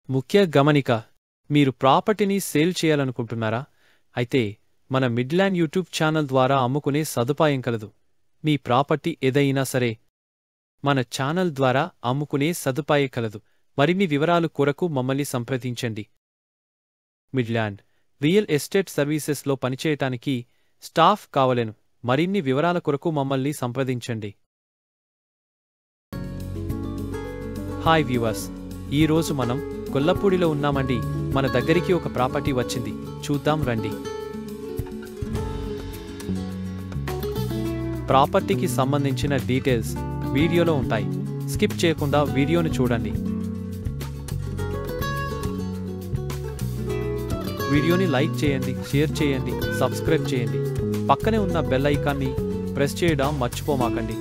ముఖ్య గమనిక, మీరు ప్రాపర్టీని సేల్ చేయాలనుకుంటున్నారా? అయితే మన మిడ్ల్యాండ్ యూట్యూబ్ ఛానల్ ద్వారా అమ్ముకునే సదుపాయం కలదు. మీ ప్రాపర్టీ ఏదైనా సరే మన ఛానల్ ద్వారా అమ్ముకునే సదుపాయం కలదు. మరిన్ని వివరాలు కొరకు మమ్మల్ని సంప్రదించండి. మిడ్ల్యాండ్ రియల్ ఎస్టేట్ సర్వీసెస్లో పనిచేయటానికి స్టాఫ్ కావలెను. మరిన్ని వివరాల కొరకు మమ్మల్ని సంప్రదించండి. హాయ్ వ్యూవర్స్, ఈరోజు మనం గొల్లపూడిలో ఉన్నామండి. మన దగ్గరికి ఒక ప్రాపర్టీ వచ్చింది, చూద్దాం రండి. ప్రాపర్టీకి సంబంధించిన డీటెయిల్స్ వీడియోలో ఉంటాయి. స్కిప్ చేయకుండా వీడియోను చూడండి. వీడియోని లైక్ చేయండి, షేర్ చేయండి, సబ్స్క్రైబ్ చేయండి. పక్కనే ఉన్న బెల్ ఐకాన్ని ప్రెస్ చేయడం మర్చిపోమాకండి.